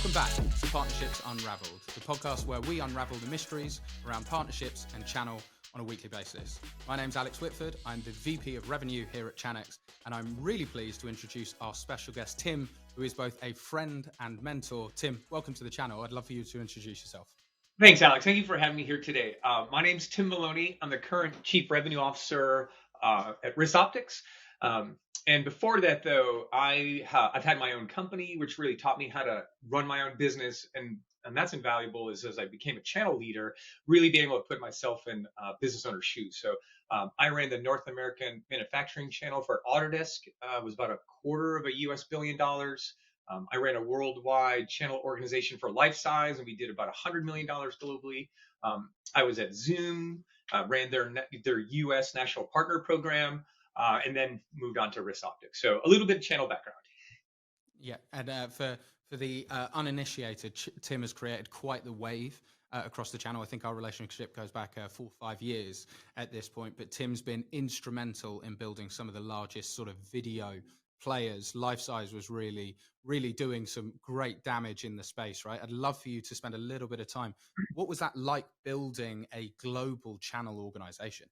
Welcome back to Partnerships Unraveled, the podcast where we unravel the mysteries around partnerships and channel on a weekly basis. My name's Alex Whitford. I'm the VP of Revenue here at Channext, and I'm really pleased to introduce our special guest, Tim, who is both a friend and mentor. Tim, welcome to the channel. I'd love for you to introduce yourself. Thanks, Alex. Thank you for having me here today. My name's Tim Maloney. I'm the current Chief Revenue Officer at RiskOptics. And before that, though, I've had my own company, which really taught me how to run my own business. And that's invaluable as I became a channel leader, really being able to put myself in business owner's shoes. So I ran the North American manufacturing channel for Autodesk. It was about $250 million. I ran a worldwide channel organization for LifeSize, and we did about $100 million globally. I was at Zoom, ran their U.S. National Partner Program, and then moved on to RiskOptics. So a little bit of channel background. Yeah, and for the uninitiated, Tim has created quite the wave across the channel. I think our relationship goes back 4 or 5 years at this point, but Tim's been instrumental in building some of the largest sort of video players. LifeSize was really doing some great damage in the space, right? I'd love for you to spend a little bit of time. What was that like building a global channel organization?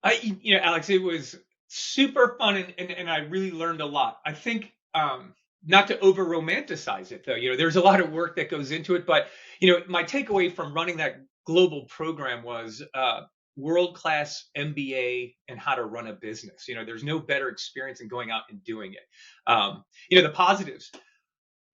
Alex, it was super fun, and I really learned a lot. I think not to over romanticize it, though, there's a lot of work that goes into it. But, my takeaway from running that global program was world-class MBA and how to run a business. There's no better experience than going out and doing it. The positives.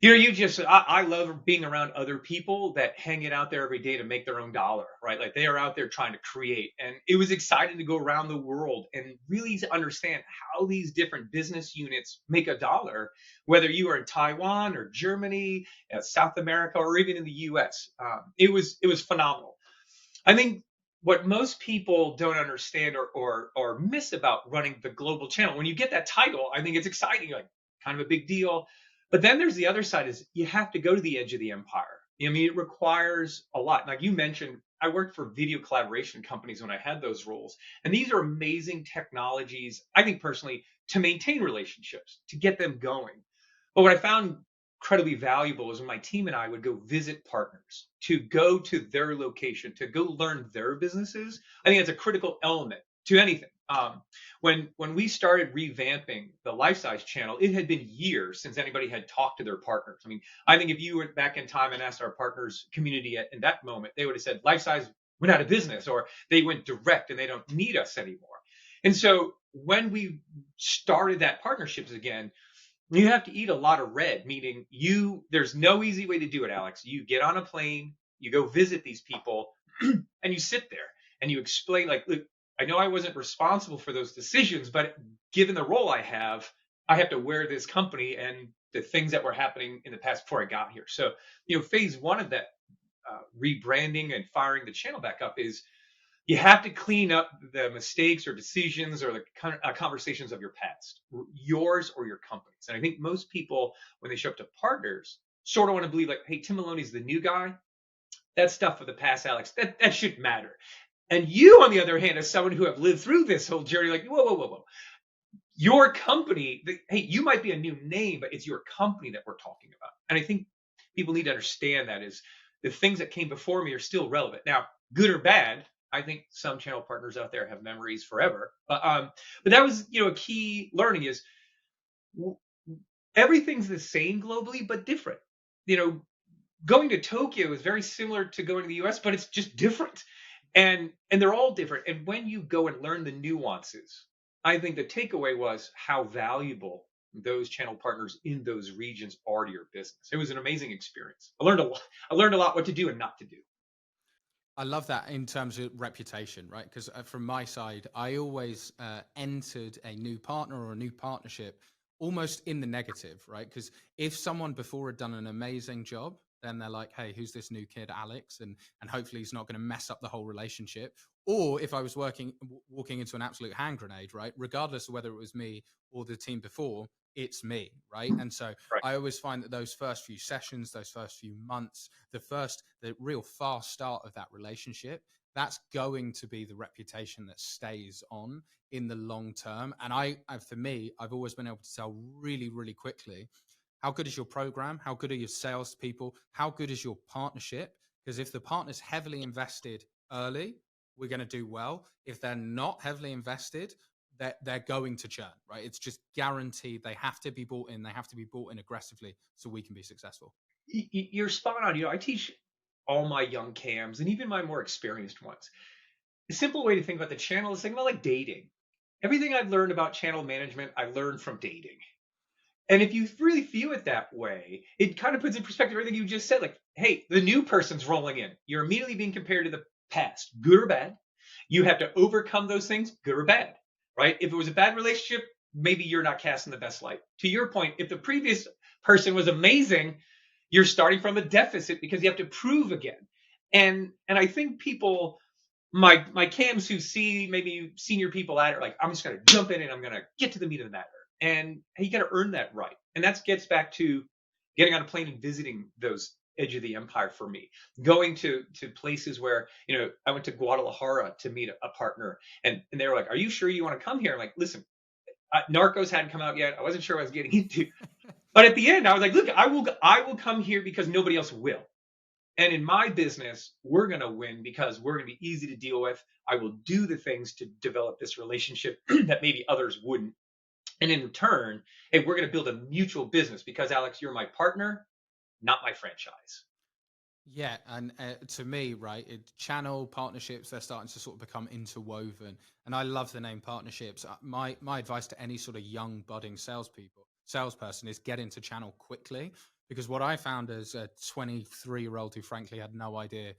I love being around other people that hang it out there every day to make their own dollar, right? Like they are out there trying to create. And it was exciting to go around the world and really to understand how these different business units make a dollar, whether you are in Taiwan or Germany, South America, or even in the US. It was phenomenal. I think what most people don't understand or miss about running the global channel, when you get that title, I think it's exciting, like kind of a big deal. But then there's the other side is you have to go to the edge of the empire. I mean, it requires a lot. Like you mentioned, I worked for video collaboration companies when I had those roles. And these are amazing technologies, I think personally, to maintain relationships, to get them going. But what I found incredibly valuable is when my team and I would go visit partners, to go to their location, to go learn their businesses. I think that's a critical element to anything. When we started revamping the LifeSize channel, it had been years since anybody had talked to their partners. I mean, I think if you went back in time and asked our partners community in that moment, they would have said LifeSize went out of business, or they went direct and they don't need us anymore. And so when we started that partnerships again, you have to eat a lot of red, meaning there's no easy way to do it, Alex. You get on a plane, you go visit these people, and you sit there and you explain, like, look, I know I wasn't responsible for those decisions, but given the role I have to wear this company and the things that were happening in the past before I got here. So, phase one of that rebranding and firing the channel back up is you have to clean up the mistakes or decisions or the conversations of your past, yours or your company's. And I think most people, when they show up to partners, sort of want to believe like, hey, Tim Maloney's the new guy. That's stuff of the past, Alex. That shouldn't matter. And you, on the other hand, as someone who have lived through this whole journey, like, whoa. Your company, hey, you might be a new name, but it's your company that we're talking about. And I think people need to understand that is the things that came before me are still relevant. Now, good or bad, I think some channel partners out there have memories forever. But that was, a key learning is everything's the same globally, but different. Going to Tokyo is very similar to going to the US, but it's just different. And they're all different. And when you go and learn the nuances, I think the takeaway was how valuable those channel partners in those regions are to your business. It was an amazing experience. I learned a lot what to do and not to do. I love that in terms of reputation, right? Because from my side, I always entered a new partner or a new partnership almost in the negative, right? Because if someone before had done an amazing job, then they're like, hey, who's this new kid, Alex? And hopefully he's not going to mess up the whole relationship. Or if I was walking into an absolute hand grenade, right? Regardless of whether it was me or the team before, it's me, right? And so Right. I always find that those first few sessions, those first few months, the real fast start of that relationship, that's going to be the reputation that stays on in the long term. And for me, I've always been able to tell really, really quickly how good is your program? How good are your salespeople? How good is your partnership? Because if the partner's heavily invested early, we're going to do well. If they're not heavily invested, they're going to churn, right? It's just guaranteed. They have to be bought in. They have to be bought in aggressively so we can be successful. You're spot on. I teach all my young cams and even my more experienced ones. A simple way to think about the channel is think about like dating. Everything I've learned about channel management, I learned from dating. And if you really view it that way, it kind of puts in perspective everything you just said. Like, hey, the new person's rolling in. You're immediately being compared to the past, good or bad. You have to overcome those things, good or bad, right? If it was a bad relationship, maybe you're not casting the best light. To your point, if the previous person was amazing, you're starting from a deficit because you have to prove again. And I think people, my cams who see maybe senior people at it, are like, I'm just going to jump in and I'm going to get to the meat of the matter. And hey, you got to earn that right. And that gets back to getting on a plane and visiting those edge of the empire for me. Going to places where, I went to Guadalajara to meet a partner, and they were like, "Are you sure you want to come here?" I'm like, "Listen, Narcos hadn't come out yet. I wasn't sure what I was getting into." But at the end, I was like, "Look, I will come here because nobody else will. And in my business, we're going to win because we're going to be easy to deal with. I will do the things to develop this relationship that maybe others wouldn't. And in return, hey, we're going to build a mutual business because, Alex, you're my partner, not my franchise." Yeah, and to me, right, channel partnerships, they're starting to sort of become interwoven, and I love the name partnerships. My advice to any sort of young budding salesperson is get into channel quickly, because what I found as a 23-year-old who frankly had no idea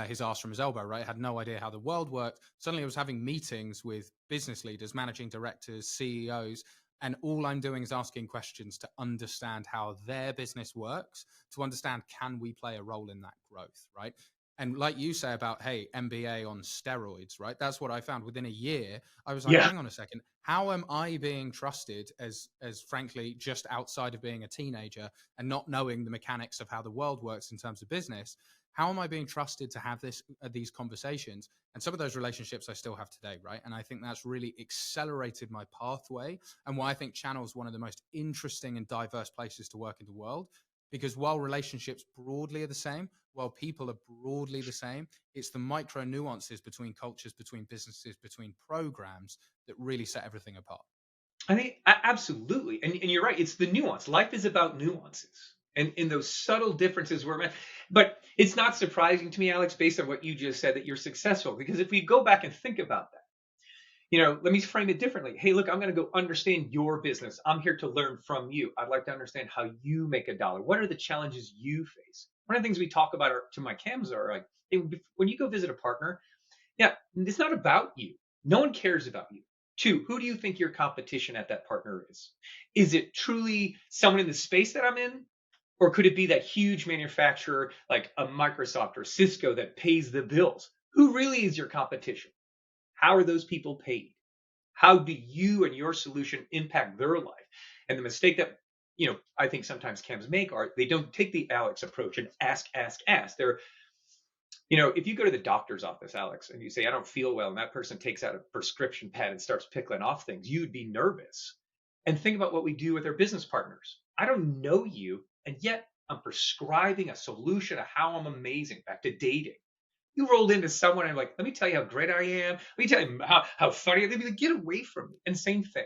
his ass from his elbow, right, had no idea how the world worked. Suddenly, I was having meetings with business leaders, managing directors, CEOs. And all I'm doing is asking questions to understand how their business works, to understand, can we play a role in that growth, right? And like you say about, hey, MBA on steroids, right? That's what I found. Within a year, I was like, Yeah. hang on a second, how am I being trusted as frankly, just outside of being a teenager and not knowing the mechanics of how the world works in terms of business? How am I being trusted to have these conversations? And some of those relationships I still have today, right? And I think that's really accelerated my pathway, and why I think channel is one of the most interesting and diverse places to work in the world. Because while relationships broadly are the same, while people are broadly the same, it's the micro nuances between cultures, between businesses, between programs that really set everything apart. I think absolutely. And you're right. It's the nuance. Life is about nuances and in those subtle differences where, but it's not surprising to me, Alex, based on what you just said, that you're successful. Because if we go back and think about that, let me frame it differently. Hey, look, I'm going to go understand your business. I'm here to learn from you. I'd like to understand how you make a dollar. What are the challenges you face? One of the things we talk about to my cams are like, hey, when you go visit a partner, yeah, it's not about you. No one cares about you. Two, who do you think your competition at that partner is? Is it truly someone in the space that I'm in? Or could it be that huge manufacturer like a Microsoft or Cisco that pays the bills? Who really is your competition? How are those people paid? How do you and your solution impact their life? And the mistake that I think sometimes cams make are they don't take the Alex approach and ask. They're if you go to the doctor's office, Alex, and you say, I don't feel well, and that person takes out a prescription pad and starts pickling off things, you'd be nervous. And think about what we do with our business partners. I don't know you, and yet I'm prescribing a solution of how I'm amazing. Back to dating. You rolled into someone and like, let me tell you how great I am. Let me tell you how funny. They'd be like, get away from me. And same thing.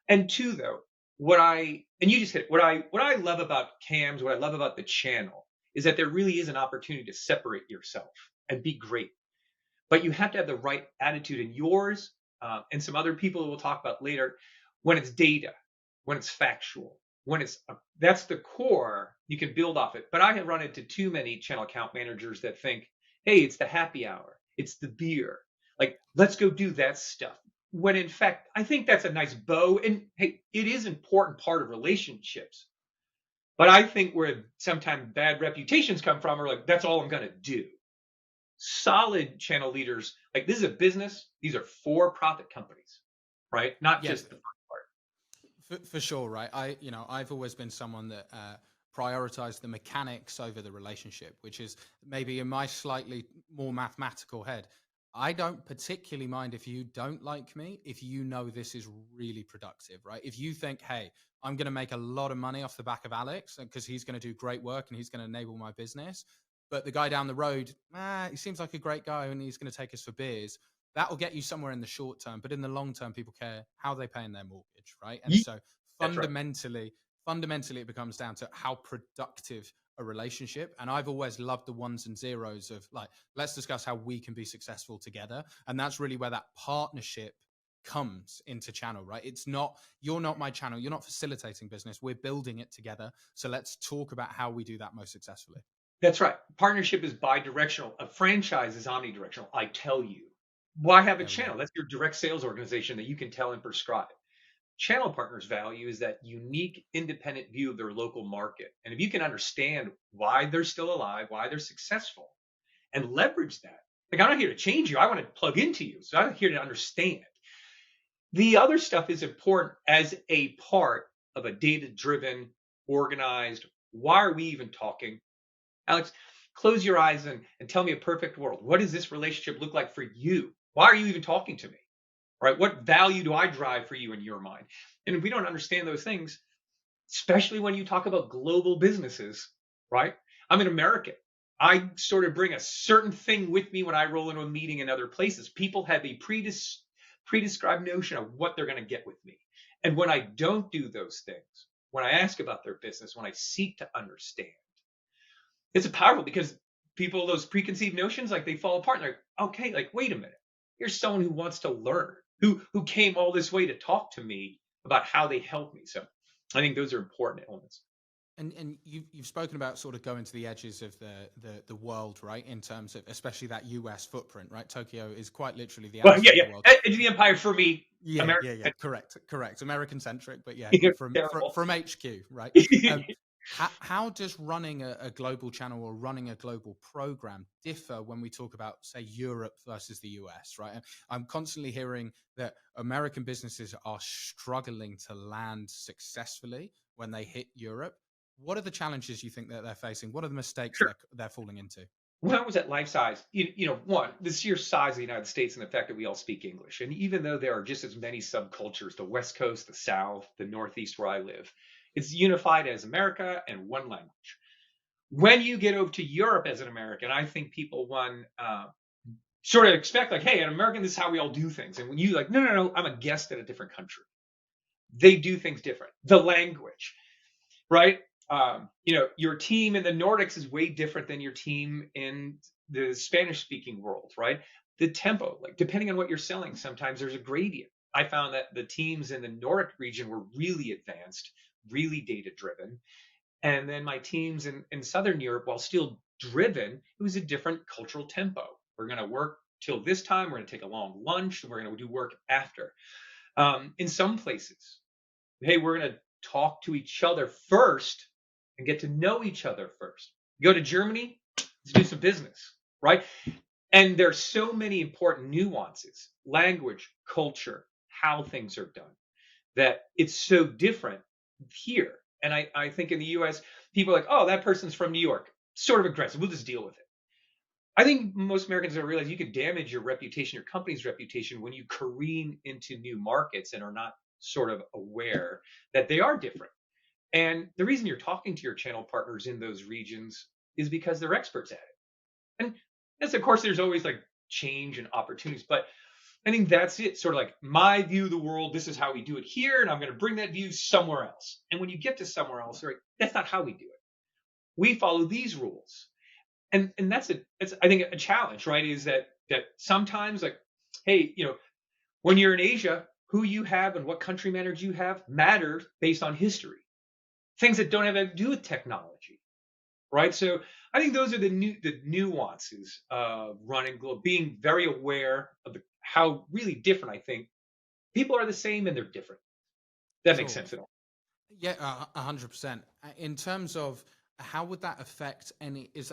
And two, though, and you just hit it, what I love about cams, what I love about the channel is that there really is an opportunity to separate yourself and be great. But you have to have the right attitude in yours and some other people we'll talk about later. When it's data, when it's factual, that's the core, you can build off it. But I have run into too many channel account managers that think, hey, it's the happy hour, it's the beer, like let's go do that stuff. When in fact, I think that's a nice bow, and hey, it is an important part of relationships. But I think where sometimes bad reputations come from are like, that's all I'm going to do. Solid channel leaders, like this is a business. These are for-profit companies, right? Not Yes, just the fun part. for sure, right? I've always been someone that prioritized the mechanics over the relationship, which is maybe in my slightly more mathematical head. I don't particularly mind if you don't like me, if you know this is really productive, right? If you think, hey, I'm going to make a lot of money off the back of Alex because he's going to do great work and he's going to enable my business. But the guy down the road, he seems like a great guy and he's going to take us for beers. That will get you somewhere in the short term. But in the long term, people care how they paying their mortgage, right? And Ye- so That's right. fundamentally, it becomes down to how productive a relationship. And I've always loved the ones and zeros of like, let's discuss how we can be successful together. And that's really where that partnership comes into channel, right? It's not, you're not my channel, you're not facilitating business, we're building it together. So let's talk about how we do that most successfully. That's right. Partnership is bi-directional. A franchise is omnidirectional. I tell you. Why have a There we go. channel? That's your direct sales organization that you can tell and prescribe. Channel partners value is that unique, independent view of their local market. And if you can understand why they're still alive, why they're successful, and leverage that. Like, I'm not here to change you. I want to plug into you. So I'm here to understand. The other stuff is important as a part of a data driven, organized. Why are we even talking? Alex, close your eyes and tell me a perfect world. What does this relationship look like for you? Why are you even talking to me? Right? What value do I drive for you in your mind? And if we don't understand those things, especially when you talk about global businesses, right? I'm an American. I sort of bring a certain thing with me when I roll into a meeting in other places. People have a predescribed notion of what they're going to get with me. And when I don't do those things, when I ask about their business, when I seek to understand, it's powerful because people, those preconceived notions, like they fall apart. And they're like, okay, like, wait a minute. Here's someone who wants to learn, who came all this way to talk to me about how they help me. So I think those are important elements. And you've spoken about sort of going to the edges of the world, right? In terms of especially that US footprint, right? Tokyo is quite literally the Well, yeah, outside of the yeah. world. Edge of the empire for me, Yeah, America. yeah, yeah. Correct. American centric, but yeah, Terrible. from HQ, right? How does running a global channel or running a global program differ when we talk about, say, Europe versus the US, right? And I'm constantly hearing that American businesses are struggling to land successfully when they hit Europe. What are the challenges you think that they're facing? What are the mistakes Sure. they're falling into? When I was at LifeSize, one, the sheer size of the United States and the fact that we all speak English. And even though there are just as many subcultures, the West Coast, the South, the Northeast where I live, it's unified as America and one language. When you get over to Europe as an American, I think people, sort of expect, like, hey, an American, this is how we all do things. And when you like, no, no, no, I'm a guest in a different country. They do things different. The language, right? Your team in the Nordics is way different than your team in the Spanish speaking world, right? The tempo, like depending on what you're selling, sometimes there's a gradient. I found that the teams in the Nordic region were really advanced, really data driven. And then my teams in Southern Europe, while still driven, it was a different cultural tempo. We're going to work till this time. We're going to take a long lunch. And we're going to do work after. In some places, hey, we're going to talk to each other first and get to know each other first. Go to Germany, let's do some business, right? And there's so many important nuances, language, culture, how things are done, that it's so different here. And I think in the US, people are like, oh, that person's from New York, sort of aggressive. We'll just deal with it. I think most Americans don't realize you could damage your reputation, your company's reputation, when you careen into new markets and are not sort of aware that they are different. And the reason you're talking to your channel partners in those regions is because they're experts at it. And yes, of course, there's always like change and opportunities, but I think that's it. Sort of like my view of the world. This is how we do it here, and I'm going to bring that view somewhere else. And when you get to somewhere else, right, that's not how we do it. We follow these rules, and it's I think a challenge, right? Is that sometimes like, hey, when you're in Asia, who you have and what country manager you have matters based on history, things that don't have to do with technology, right? So I think those are the nuances of running global, being very aware of how really different. I think people are the same and they're different. That makes Sure. sense at all. Yeah, 100%. In terms of how would that affect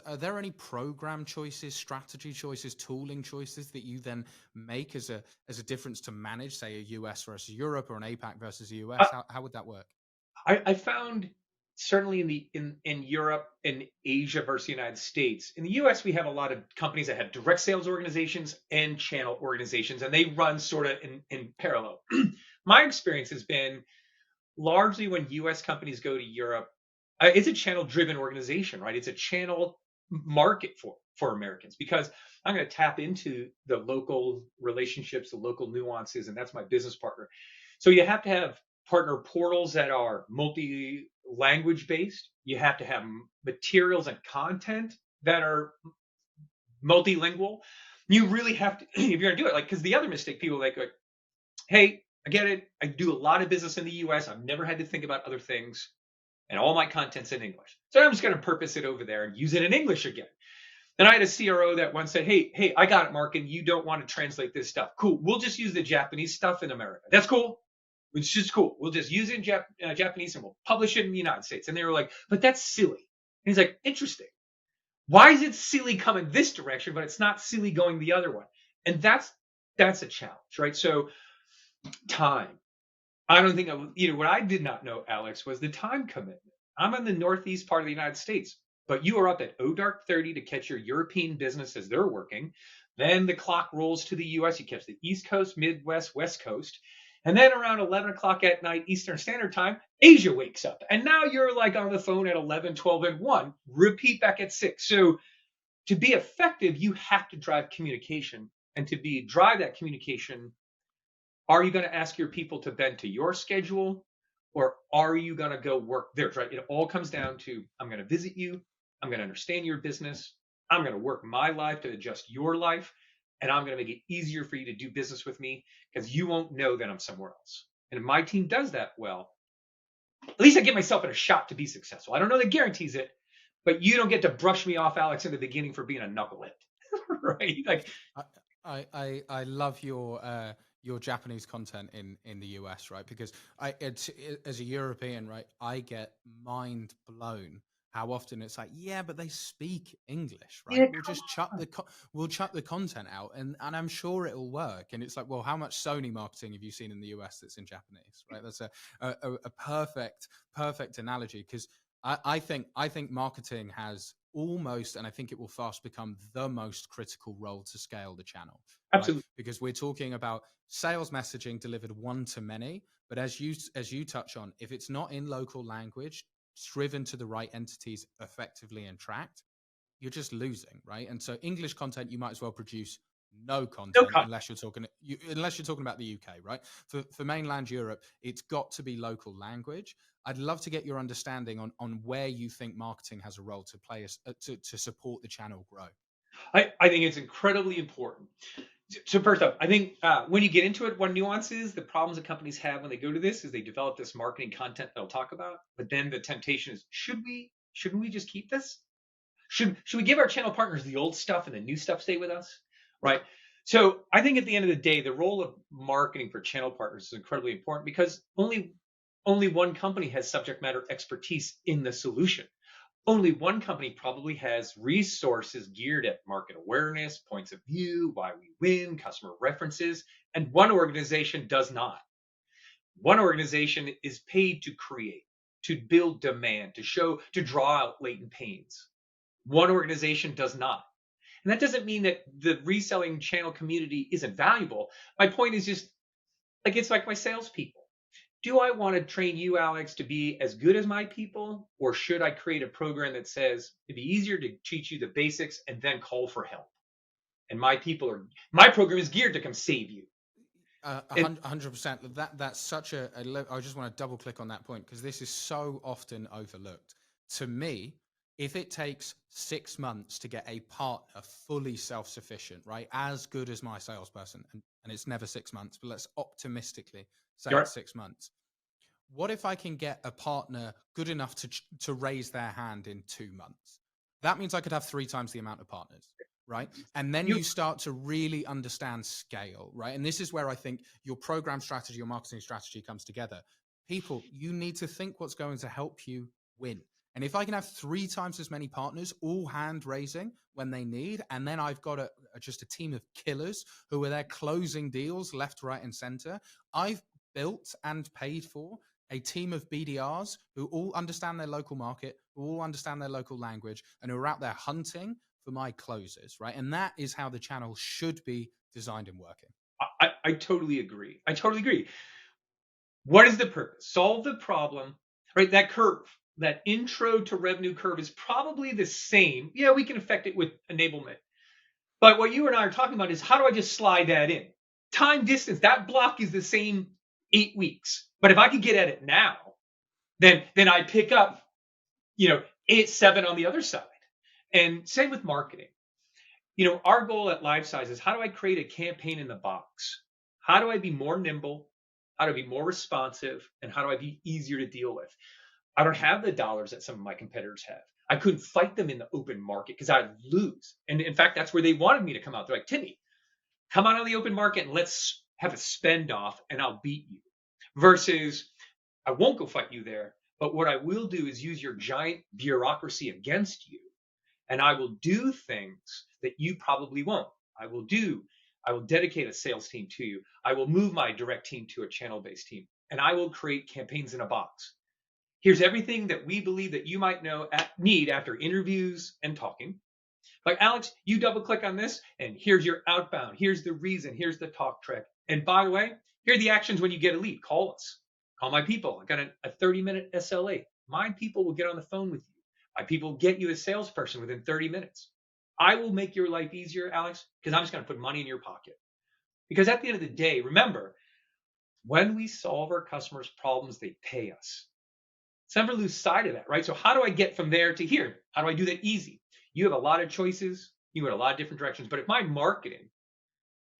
are there any program choices, strategy choices, tooling choices that you then make as a difference to manage, say, a US versus Europe or an APAC versus a I, US? How would that work? I found certainly in Europe and Asia versus the United States. In the US, we have a lot of companies that have direct sales organizations and channel organizations, and they run sort of in parallel. My experience has been largely when US companies go to Europe, it's a channel driven organization, right? It's a channel market for Americans because I'm going to tap into the local relationships, the local nuances, and that's my business partner. So you have to have partner portals that are multi language based. You have to have materials and content that are multilingual. You really have to, if you're going to do it, like, because the other mistake people like, hey, I get it. I do a lot of business in the US. I've never had to think about other things, and all my content's in English. So I'm just going to purpose it over there and use it in English again. Then I had a CRO that once said, hey, I got it, Mark, and you don't want to translate this stuff. Cool. We'll just use the Japanese stuff in America. That's cool. It's just cool. We'll just use it in Japanese and we'll publish it in the United States. And they were like, but that's silly. And he's like, interesting. Why is it silly coming this direction, but it's not silly going the other one? And that's a challenge, right? So time. I don't think what I did not know, Alex, was the time commitment. I'm in the northeast part of the United States, but you are up at dark 30 to catch your European business as they're working. Then the clock rolls to the US. You catch the East Coast, Midwest, West Coast. And then around 11 o'clock at night, Eastern Standard Time, Asia wakes up. And now you're like on the phone at 11, 12, and 1. Repeat back at 6. So to be effective, you have to drive communication. And to drive that communication, are you going to ask your people to bend to your schedule, or are you going to go work theirs, right? It all comes down to, I'm going to visit you. I'm going to understand your business. I'm going to work my life to adjust your life. And I'm going to make it easier for you to do business with me because you won't know that I'm somewhere else. And if my team does that well, at least I give myself a shot to be successful. I don't know that guarantees it, but you don't get to brush me off, Alex, in the beginning for being a knucklehead, right? Like, I love your Japanese content in the US, right? Because as a European, right, I get mind blown how often it's like, yeah, but they speak English, right? yeah, We'll just chuck the content out, and I'm sure it'll work. And it's like, well, how much Sony marketing have you seen in the US that's in Japanese, right? That's a perfect analogy, because I think marketing has almost, and I think it will fast become the most critical role to scale the channel, right? absolutely. Because we're talking about sales messaging delivered one to many, but as you touch on, if it's not in local language, driven to the right entities effectively and tracked, you're just losing, right? And so English content, you might as well produce no No content con- unless you're talking about the UK, right? For mainland Europe, it's got to be local language. I'd love to get your understanding on where you think marketing has a role to play to support the channel grow. I think it's incredibly important. So first up, I think when you get into it, one nuance is the problems that companies have when they go to this is they develop this marketing content they'll talk about, but then the temptation is, shouldn't we just keep this? Should we give our channel partners the old stuff and the new stuff stay with us, right? So I think at the end of the day, the role of marketing for channel partners is incredibly important because only one company has subject matter expertise in the solution. Only one company probably has resources geared at market awareness, points of view, why we win, customer references, and one organization does not. One organization is paid to create, to build demand, to draw out latent pains. One organization does not. And that doesn't mean that the reselling channel community isn't valuable. My point is just like, it's like my salespeople. Do I want to train you, Alex, to be as good as my people? Or should I create a program that says it'd be easier to teach you the basics and then call for help? And my program is geared to come save you. 100%. That's such I just want to double click on that point because this is so often overlooked. To me, if it takes 6 months to get a partner fully self-sufficient, right, as good as my salesperson, and it's never 6 months, but let's optimistically say Right. it's 6 months. What if I can get a partner good enough to raise their hand in 2 months? That means I could have 3 times the amount of partners, right? And then you start to really understand scale, right? And this is where I think your program strategy, your marketing strategy comes together. People, you need to think what's going to help you win. And if I can have 3 times as many partners, all hand raising when they need, and then I've got just a team of killers who are there closing deals left, right, and center, I've built and paid for a team of BDRs who all understand their local market, who all understand their local language, and who are out there hunting for my closes, right? And that is how the channel should be designed and working. I totally agree. I totally agree. What is the purpose? Solve the problem, right? That curve, that intro to revenue curve is probably the same. Yeah, we can affect it with enablement. But what you and I are talking about is how do I just slide that in? Time distance, that block is the same 8 weeks. But if I could get at it now, then I pick up, 8, 7 on the other side. And same with marketing. Our goal at LifeSize is how do I create a campaign in the box? How do I be more nimble? How do I be more responsive? And how do I be easier to deal with? I don't have the dollars that some of my competitors have. I couldn't fight them in the open market because I'd lose. And in fact, that's where they wanted me to come out. They're like, Timmy, come out on the open market and let's have a spend off and I'll beat you. Versus, I won't go fight you there. But what I will do is use your giant bureaucracy against you. And I will do things that you probably won't. I will dedicate a sales team to you. I will move my direct team to a channel-based team. And I will create campaigns in a box. Here's everything that we believe that you might need after interviews and talking. Like, Alex, you double click on this, and here's your outbound. Here's the reason. Here's the talk track. And by the way, here are the actions when you get a lead. Call us. Call my people. I got a 30-minute SLA. My people will get on the phone with you. My people will get you a salesperson within 30 minutes. I will make your life easier, Alex, because I'm just going to put money in your pocket. Because at the end of the day, remember, when we solve our customers' problems, they pay us. Let's never lose sight of that, right? So how do I get from there to here? How do I do that easy? You have a lot of choices. You go in a lot of different directions. But if my marketing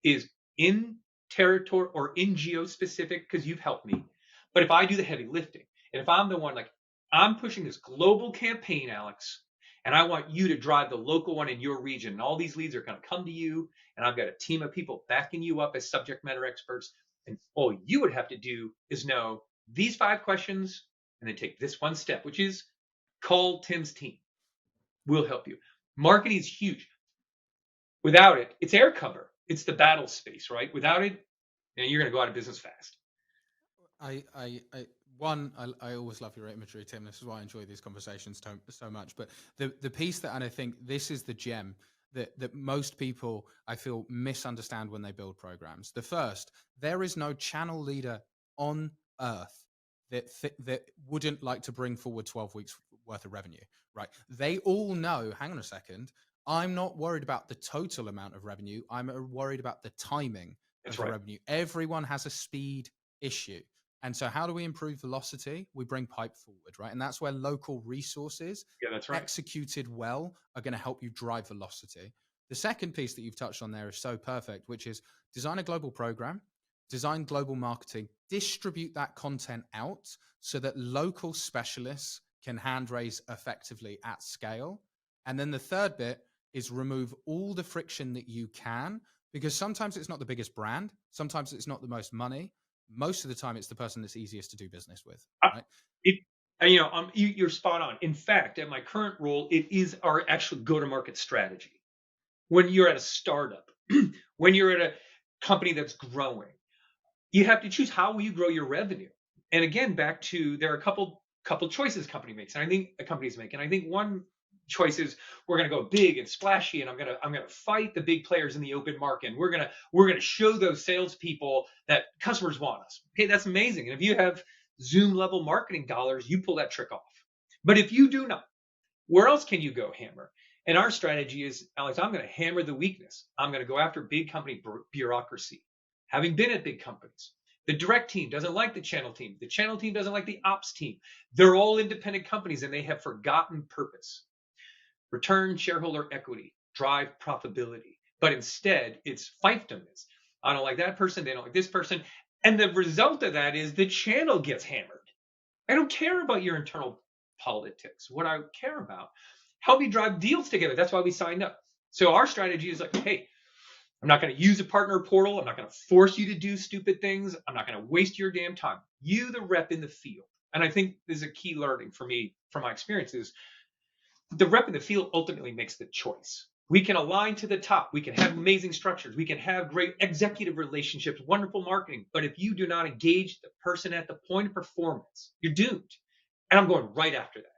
is in territory or in geo-specific, because you've helped me, but if I do the heavy lifting, and if I'm the one, like, I'm pushing this global campaign, Alex, and I want you to drive the local one in your region, and all these leads are going to come to you, and I've got a team of people backing you up as subject matter experts, and all you would have to do is know these 5 questions, and then take this one step, which is call Tim's team. We'll help you. Marketing is huge. Without it, it's air cover. It's the battle space, right? Without it, you're going to go out of business fast. I always love your imagery, Tim. This is why I enjoy these conversations so much. But the piece that, and I think this is the gem that most people, I feel, misunderstand when they build programs. The first, there is no channel leader on earth that wouldn't like to bring forward 12 weeks worth of revenue, right? They all know, hang on a second, I'm not worried about the total amount of revenue. I'm worried about the timing of the revenue. Everyone has a speed issue. And so how do we improve velocity? We bring pipe forward, right? And that's where local resources executed well are going to help you drive velocity. The second piece that you've touched on there is so perfect, which is design a global program, design global marketing, distribute that content out so that local specialists can hand raise effectively at scale. And then the third bit is remove all the friction that you can, because sometimes it's not the biggest brand. Sometimes it's not the most money. Most of the time, it's the person that's easiest to do business with. Right? You're spot on. In fact, at my current role, it is our actual go-to-market strategy. When you're at a startup, when you're at a company that's growing, you have to choose how will you grow your revenue. And again, back to there are a couple choices companies make, and I think one choice is we're going to go big and splashy, and I'm going to fight the big players in the open market. And we're going to show those salespeople that customers want us. Okay, that's amazing. And if you have Zoom level marketing dollars, you pull that trick off. But if you do not, where else can you go hammer? And our strategy is, Alex, I'm going to hammer the weakness. I'm going to go after big company bureaucracy. Having been at big companies, the direct team doesn't like the channel team. The channel team doesn't like the ops team. They're all independent companies, and they have forgotten purpose. Return shareholder equity, drive profitability. But instead, it's fiefdoms. I don't like that person. They don't like this person. And the result of that is the channel gets hammered. I don't care about your internal politics. What I care about, help me drive deals together. That's why we signed up. So our strategy is like, hey, I'm not going to use a partner portal. I'm not going to force you to do stupid things. I'm not going to waste your damn time. You, the rep in the field. And I think this is a key learning for me from my experiences. The rep in the field ultimately makes the choice. We can align to the top. We can have amazing structures. We can have great executive relationships, wonderful marketing. But if you do not engage the person at the point of performance, you're doomed. And I'm going right after that.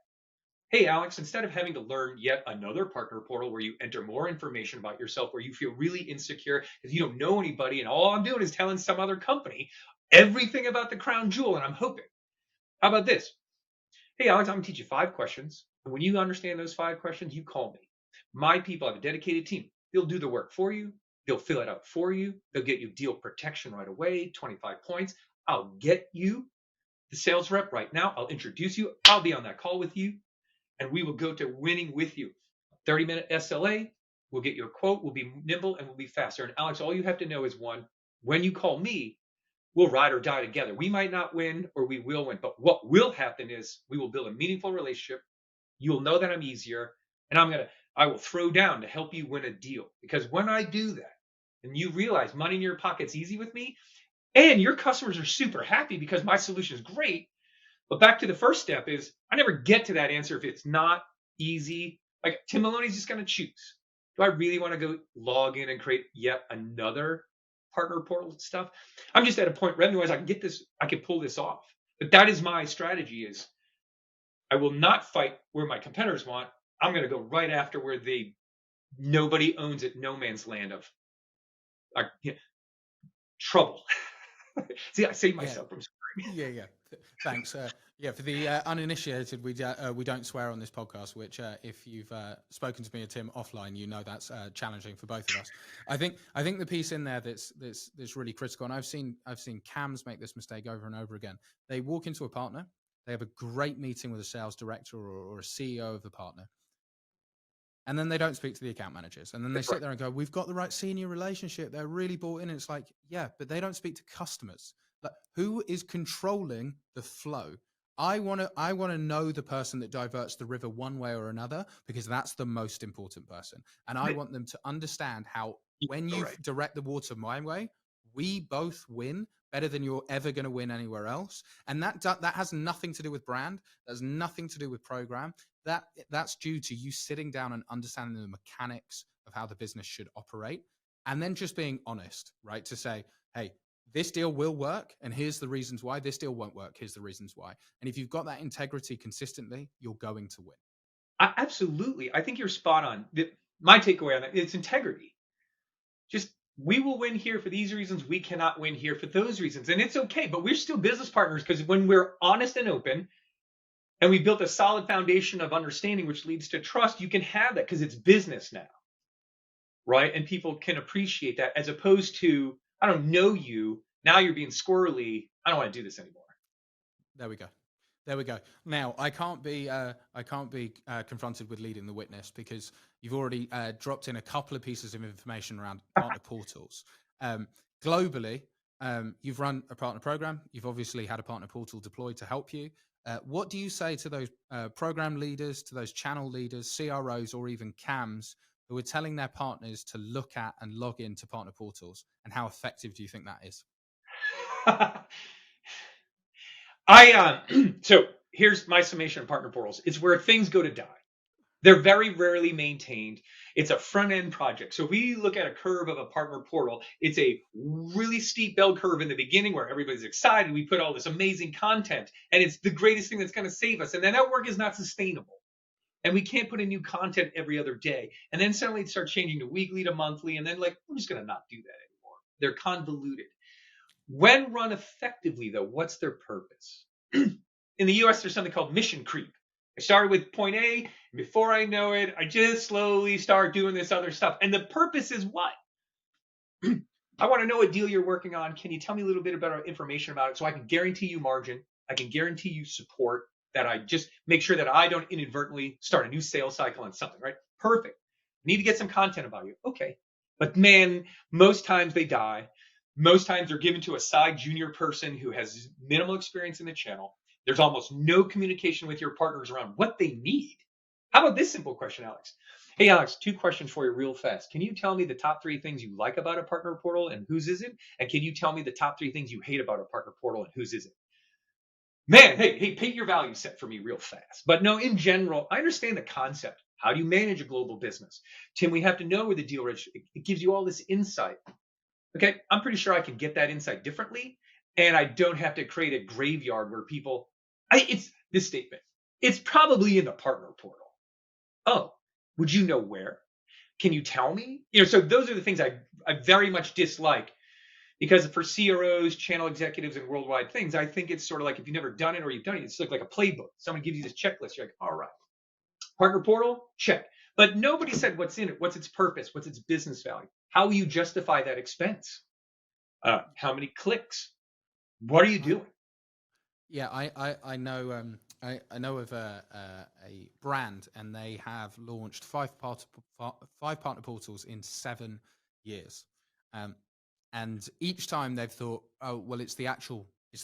Hey, Alex, instead of having to learn yet another partner portal where you enter more information about yourself, where you feel really insecure because you don't know anybody, and all I'm doing is telling some other company everything about the crown jewel, and I'm hoping. How about this? Hey, Alex, I'm going to teach you 5 questions. And when you understand those 5 questions, you call me. My people have a dedicated team. They'll do the work for you. They'll fill it out for you. They'll get you deal protection right away, 25 points. I'll get you the sales rep right now. I'll introduce you. I'll be on that call with you. And we will go to winning with you. 30-minute SLA. We'll get you a quote. We'll be nimble and we'll be faster. And Alex, all you have to know is one, when you call me, we'll ride or die together. We might not win or we will win. But what will happen is we will build a meaningful relationship. You'll know that I'm easier. And I will throw down to help you win a deal. Because when I do that, and you realize money in your pocket's easy with me, and your customers are super happy because my solution is great. But back to the first step is I never get to that answer if it's not easy. Like Tim Maloney's just going to choose. Do I really want to go log in and create yet another partner portal stuff? I'm just at a point revenue-wise, I can pull this off. But that is my strategy is I will not fight where my competitors want. I'm going to go right after where nobody owns it, no man's land of trouble. See, I saved myself from swearing. Yeah. Thanks. For the uninitiated, we don't swear on this podcast. Which, if you've spoken to me or Tim offline, you know that's challenging for both of us. I think the piece in there that's really critical, and I've seen CAMs make this mistake over and over again. They walk into a partner, they have a great meeting with a sales director or a CEO of the partner, and then they don't speak to the account managers. And then they sit there and go, we've got the right senior relationship. They're really bought in. And it's like, yeah, but they don't speak to customers. Like, who is controlling the flow? I want to know the person that diverts the river one way or another, because that's the most important person. And I want them to understand how when you direct the water my way, we both win better than you're ever going to win anywhere else. And that has nothing to do with brand. There's nothing to do with program. That's due to you sitting down and understanding the mechanics of how the business should operate, and then just being honest, right? To say, hey, this deal will work, and here's the reasons why. This deal won't work. Here's the reasons why. And if you've got that integrity consistently, you're going to win. Absolutely. I think you're spot on. My takeaway on that, it's integrity. Just, we will win here for these reasons. We cannot win here for those reasons. And it's okay, but we're still business partners, because when we're honest and open, and we built a solid foundation of understanding, which leads to trust, you can have that because it's business now, right? And people can appreciate that, as opposed to, I don't know you, now you're being squirrely, I don't want to do this anymore. There we go. Now, I can't be confronted with leading the witness, because you've already dropped in a couple of pieces of information around partner portals. Globally, you've run a partner program. You've obviously had a partner portal deployed to help you. What do you say to those program leaders, to those channel leaders, CROs, or even CAMs who are telling their partners to look at and log into partner portals? And how effective do you think that is? So here's my summation of partner portals. It's where things go to die. They're very rarely maintained. It's a front-end project. So if we look at a curve of a partner portal, it's a really steep bell curve in the beginning where everybody's excited. We put all this amazing content, and it's the greatest thing that's going to save us. And then that work is not sustainable. And we can't put in new content every other day. And then suddenly it starts changing to weekly to monthly. And then we're just going to not do that anymore. They're convoluted. When run effectively, though, what's their purpose? In the US, there's something called mission creep. I started with point A, and before I know it, I just slowly start doing this other stuff. And the purpose is what? I want to know what deal you're working on. Can you tell me a little bit about information about it, so I can guarantee you margin? I can guarantee you support, that I just make sure that I don't inadvertently start a new sales cycle on something, right? Perfect. I need to get some content about you. Okay. But man, most times they die. Most times they're given to a side junior person who has minimal experience in the channel. There's almost no communication with your partners around what they need. How about this simple question, Alex? Hey, Alex, 2 questions for you real fast. Can you tell me the top 3 things you like about a partner portal and whose is it? And can you tell me the top 3 things you hate about a partner portal and whose is it? Man, hey, paint your value set for me real fast. But no, in general, I understand the concept. How do you manage a global business? Tim, we have to know where the deal registry. It gives you all this insight. Okay, I'm pretty sure I can get that insight differently, and I don't have to create a graveyard where people. It's this statement. It's probably in the partner portal. Oh, would you know where? Can you tell me? So those are the things I very much dislike, because for CROs, channel executives, and worldwide things, I think it's sort of like if you've never done it or you've done it, it's like a playbook. Someone gives you this checklist. You're like, all right, partner portal, check. But nobody said what's in it, what's its purpose, what's its business value, how will you justify that expense, how many clicks, what are you doing? Yeah, I know I know of a brand, and they have launched five partner portals in 7 years, and each time they've thought, oh well, it's the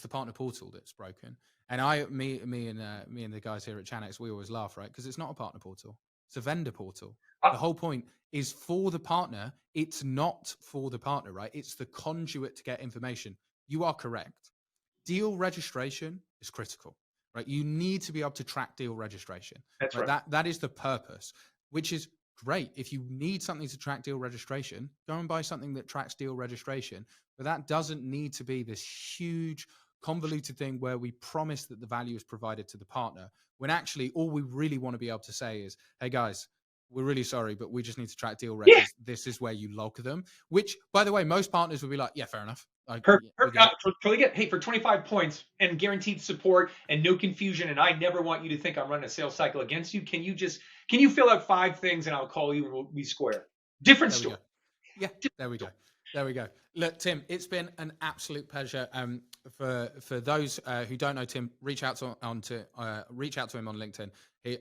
partner portal that's broken. And me and the guys here at Channext, we always laugh, right? Because it's not a partner portal; it's a vendor portal. The whole point is for the partner. It's not for the partner, right? It's the conduit to get information. You are correct. Deal registration is critical, right? You need to be able to track deal registration. That's right. That is the purpose, which is great. If you need something to track deal registration, go and buy something that tracks deal registration. But that doesn't need to be this huge convoluted thing where we promise that the value is provided to the partner, when actually all we really want to be able to say is, hey guys, we're really sorry, but we just need to track deal regs. Yeah. This is where you log them, which, by the way, most partners would be like, yeah, fair enough. Hey, for 25 points and guaranteed support and no confusion, and I never want you to think I'm running a sales cycle against you. Can you fill out 5 things and I'll call you and we'll be square? Different story. Yeah, there we go. Look, Tim, it's been an absolute pleasure. For those who don't know Tim, reach out to him on LinkedIn.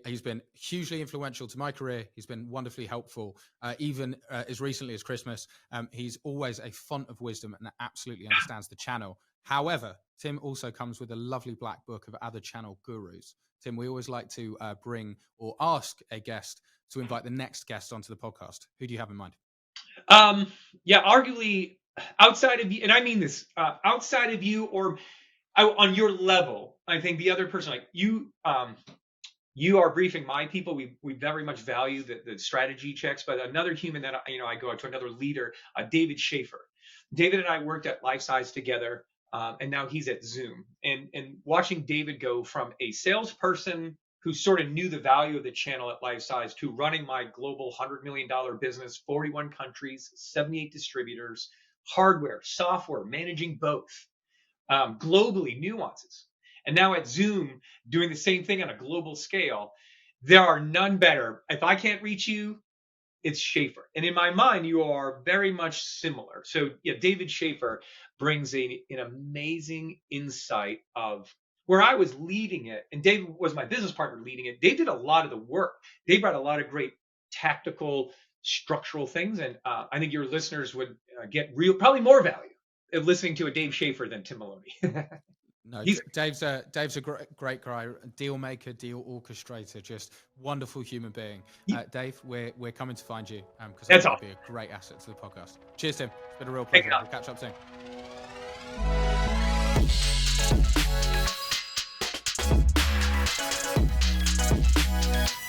He's been hugely influential to my career. He's been wonderfully helpful, even as recently as Christmas. He's always a font of wisdom and absolutely understands the channel. However, Tim also comes with a lovely black book of other channel gurus. Tim, we always like to bring or ask a guest to invite the next guest onto the podcast. Who do you have in mind? Arguably outside of you, and I mean this, outside of you or on your level, I think the other person, like you, you are briefing my people. We very much value the strategy checks, but another human that I go out to, another leader, David Schaefer. David and I worked at LifeSize together, and now he's at Zoom. And watching David go from a salesperson who sort of knew the value of the channel at LifeSize to running my global $100 million business, 41 countries, 78 distributors, hardware, software, managing both, globally, nuances. And now at Zoom, doing the same thing on a global scale. There are none better. If I can't reach you, it's Schaefer. And in my mind, you are very much similar. So yeah, David Schaefer brings an amazing insight of where I was leading it, and Dave was my business partner leading it. They did a lot of the work. They brought a lot of great tactical, structural things, and I think your listeners would get probably more value of listening to a Dave Schaefer than Tim Maloney. No, Dave's a great guy, deal maker, deal orchestrator, just wonderful human being. Dave, we're coming to find you because that's going to be a great asset to the podcast. Cheers, Tim. It's been a real pleasure. We'll catch up soon.